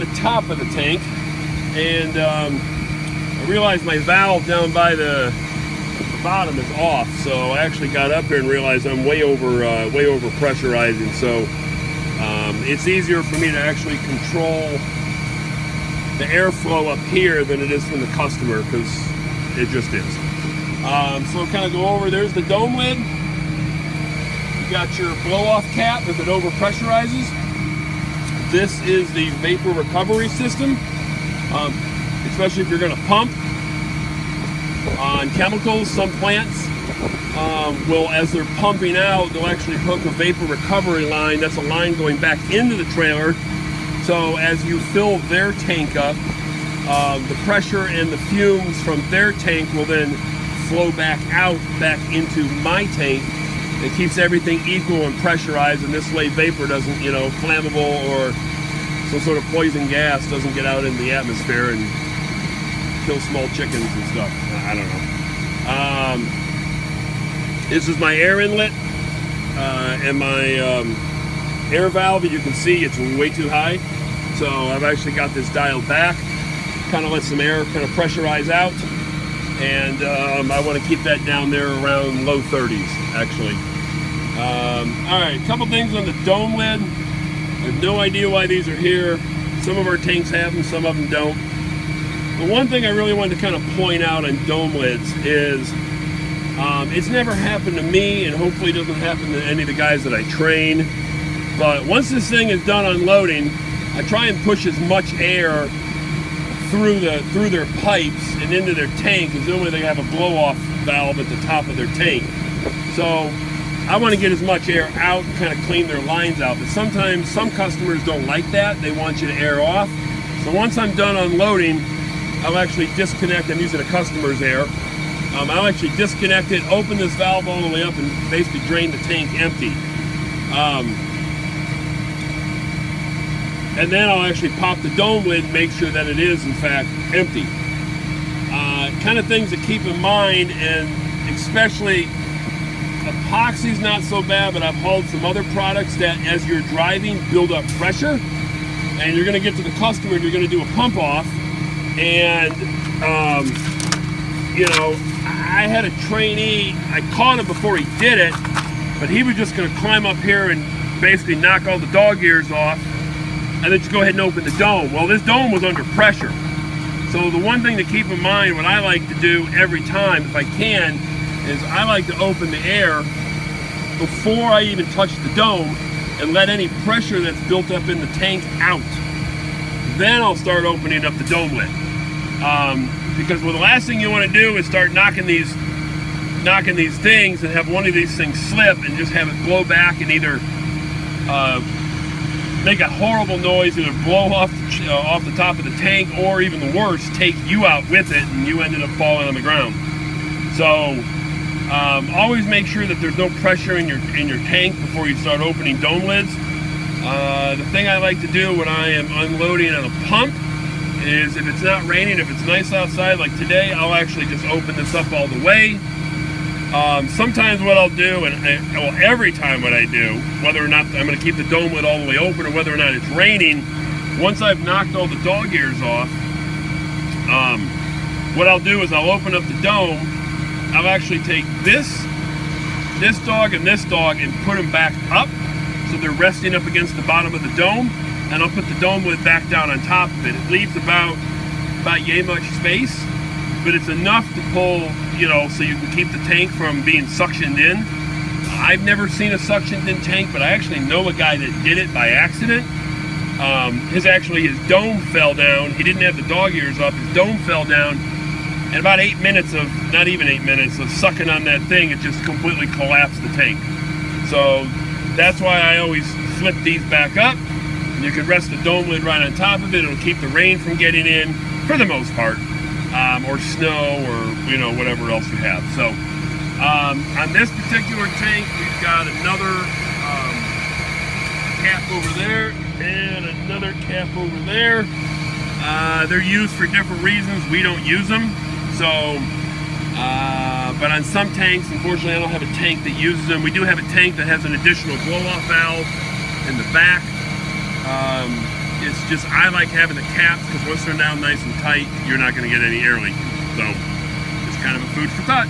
the top of the tank, and I realized my valve down by the bottom is off. So I actually got up here and realized I'm way over pressurizing. So it's easier for me to actually control the airflow up here than it is from the customer, because it just is. So kind of go over, there's the dome lid. You got your blow-off cap if it over pressurizes. This is the vapor recovery system, especially if you're going to pump on chemicals. Some plants will, as they're pumping out, they'll actually hook a vapor recovery line. That's a line going back into the trailer. So as you fill their tank up, the pressure and the fumes from their tank will then flow back out, back into my tank. It keeps everything equal and pressurized, and this way vapor doesn't, flammable or some sort of poison gas doesn't get out in the atmosphere and kill small chickens and stuff. I don't know. This is my air inlet and my air valve. You can see it's way too high, so I've actually got this dialed back, kind of let some air kind of pressurize out, and I want to keep that down there around low 30s actually. All right, a couple things on the dome lid. I have no idea why these are here. Some of our tanks have them, some of them don't. The one thing I really wanted to kind of point out on dome lids is it's never happened to me, and hopefully it doesn't happen to any of the guys that I train. But once this thing is done unloading, I try and push as much air through their pipes and into their tank, because normally they have a blow-off valve at the top of their tank. So I want to get as much air out and kind of clean their lines out. But sometimes some customers don't like that. They want you to air off. So once I'm done unloading, I'll actually disconnect. I'm using a customer's air. I'll actually disconnect it, open this valve all the way up, and basically drain the tank empty. And then I'll actually pop the dome lid and make sure that it is in fact empty. Kind of things to keep in mind, and especially epoxy's not so bad, but I've hauled some other products that as you're driving build up pressure, and you're going to get to the customer and you're going to do a pump off, and I had a trainee, I caught him before he did it, but he was just going to climb up here and basically knock all the dog ears off and then just go ahead and open the dome. Well, this dome was under pressure. So the one thing to keep in mind, what I like to do every time, if I can, is I like to open the air before I even touch the dome and let any pressure that's built up in the tank out. Then I'll start opening up the dome lid. Because the last thing you want to do is start knocking these things and have one of these things slip and just have it blow back and either make a horrible noise, either blow off the top of the tank, or even the worst, take you out with it and you ended up falling on the ground. So always make sure that there's no pressure in your tank before you start opening dome lids. The thing I like to do when I am unloading on a pump is, if it's not raining, if it's nice outside like today, I'll actually just open this up all the way. Sometimes what I'll do, every time what I do, whether or not I'm going to keep the dome lid all the way open or whether or not it's raining, once I've knocked all the dog ears off, what I'll do is I'll open up the dome. I'll actually take this dog and this dog and put them back up so they're resting up against the bottom of the dome, and I'll put the dome lid back down on top of it. It leaves about yay much space, but it's enough to pull, so you can keep the tank from being suctioned in. I've never seen a suctioned in tank, but I actually know a guy that did it by accident. His dome fell down. He didn't have the dog ears up. His dome fell down, and about 8 minutes of, not even 8 minutes of sucking on that thing, it just completely collapsed the tank. So that's why I always flip these back up. You can rest the dome lid right on top of it. It'll keep the rain from getting in, for the most part, or snow, or whatever else you have. So on this particular tank, we've got another cap over there and another cap over there. They're used for different reasons. We don't use them. So, but on some tanks, unfortunately, I don't have a tank that uses them. We do have a tank that has an additional blow-off valve in the back. It's just, I like having the caps because once they're down nice and tight, you're not going to get any air leakage. So it's kind of a food for thought.